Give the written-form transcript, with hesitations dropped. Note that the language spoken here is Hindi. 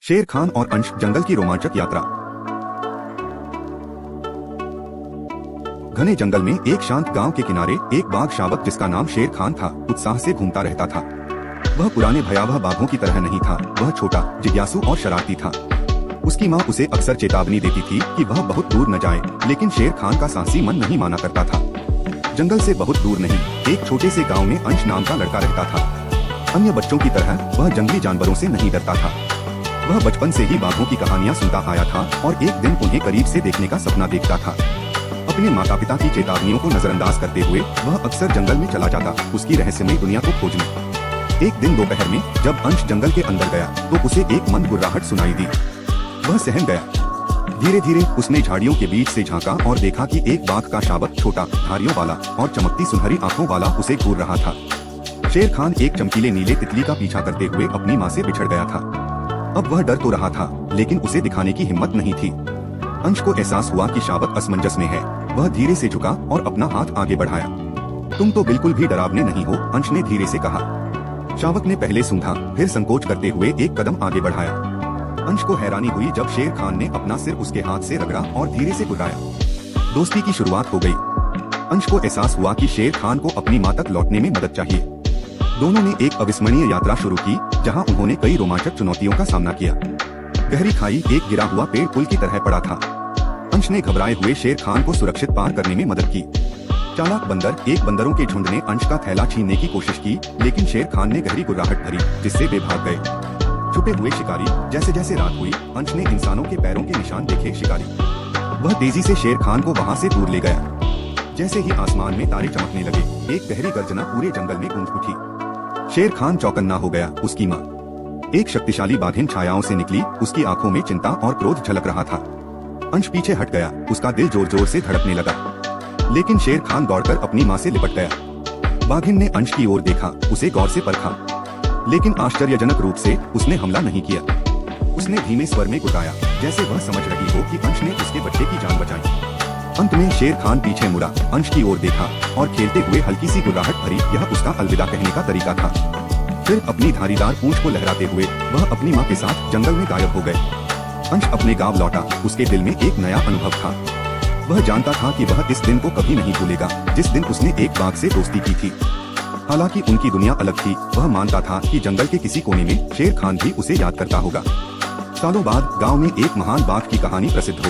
शेर खान और अंश जंगल की रोमांचक यात्रा। घने जंगल में एक शांत गांव के किनारे एक बाघ शावक जिसका नाम शेर खान था उत्साह से घूमता रहता था। वह पुराने भयावह बाघों की तरह नहीं था, वह छोटा, जिज्ञासु और शरारती था। उसकी माँ उसे अक्सर चेतावनी देती थी कि वह बहुत दूर न जाए, लेकिन शेर खान का साहसी मन नहीं माना करता था। जंगल से बहुत दूर नहीं, एक छोटे से गांव में अंश नाम का लड़का रहता था। अन्य बच्चों की तरह वह जंगली जानवरों से नहीं डरता था। वह बचपन से ही बाघों की कहानियां सुनता आया था और एक दिन उन्हें करीब से देखने का सपना देखता था। अपने माता पिता की चेतावनियों को नजरअंदाज करते हुए वह अक्सर जंगल में चला जाता, उसकी रहस्यमय दुनिया को खोजने। एक दिन दोपहर में जब अंश जंगल के अंदर गया तो उसे एक मंद गुर्राहट सुनाई दी। वह सहम गया। धीरे धीरे उसने झाड़ियों के बीच से झांका और देखा कि एक बाघ का शावक छोटा, धारियों वाला और चमकती सुनहरी आंखों वाला उसे घूर रहा था। शेर खान एक चमकीले नीले तितली का पीछा करते हुए अपनी माँ से बिछड़ गया था। अब वह डर तो रहा था, लेकिन उसे दिखाने की हिम्मत नहीं थी। अंश को एहसास हुआ कि शावक असमंजस में है। वह धीरे से झुका और अपना हाथ आगे बढ़ाया। तुम तो बिल्कुल भी डरावने नहीं हो, अंश ने धीरे से कहा। शावक ने पहले सूंघा, फिर संकोच करते हुए एक कदम आगे बढ़ाया। अंश को हैरानी हुई जब शेर खान ने अपना सिर उसके हाथ से रगड़ा और धीरे से गुर्राया। दोस्ती की शुरुआत हो गई। अंश को एहसास हुआ कि शेर खान को अपनी माँ तक लौटने में मदद चाहिए। दोनों ने एक अविस्मरणीय यात्रा शुरू की, जहां उन्होंने कई रोमांचक चुनौतियों का सामना किया। गहरी खाई, एक गिरा हुआ पेड़ पुल की तरह पड़ा था। अंश ने घबराए हुए शेर खान को सुरक्षित पार करने में मदद की। चालाक बंदर, एक बंदरों के झुंड ने अंश का थैला छीनने की कोशिश की, लेकिन शेर खान ने गहरी गुर्राहट भरी, जिससे वे भाग गए। छुपे हुए शिकारी, जैसे जैसे रात हुई अंश ने इंसानों के पैरों के निशान देखे। शिकारी वह तेजी से शेर खान को वहां से दूर ले गया। जैसे ही आसमान में तारे चमकने लगे, एक गहरी गर्जना पूरे जंगल में गूंज उठी। शेर खान चौकन्ना हो गया। उसकी माँ, एक शक्तिशाली बाघिन छायाओं से निकली, उसकी आंखों में चिंता और क्रोध झलक रहा था। अंश पीछे हट गया, उसका दिल जोर जोर से धड़कने लगा। लेकिन शेर खान दौड़कर अपनी माँ से लिपट गया। बाघिन ने अंश की ओर देखा, उसे गौर से परखा, लेकिन आश्चर्यजनक रूप से उसने हमला नहीं किया। उसने धीमे स्वर में गुर्राया, जैसे वह समझ रही हो कि अंश ने उसके बच्चे की जान बचाई। अंत में शेर खान पीछे मुड़ा, अंश की ओर देखा और खेलते हुए हल्की सी गुर्राहट भरी, यह उसका अलविदा कहने का तरीका था। फिर अपनी धारीदार पूंछ को लहराते हुए वह अपनी माँ के साथ जंगल में गायब हो गए। अंश अपने गांव लौटा, उसके दिल में एक नया अनुभव था। वह जानता था कि वह इस दिन को कभी नहीं भूलेगा, जिस दिन उसने एक बाघ से दोस्ती की थी। हालांकि उनकी दुनिया अलग थी, वह मानता था कि जंगल के किसी कोने में शेर खान भी उसे याद करता होगा। सालों बाद गांव में एक महान बाघ की कहानी प्रसिद्ध हुई।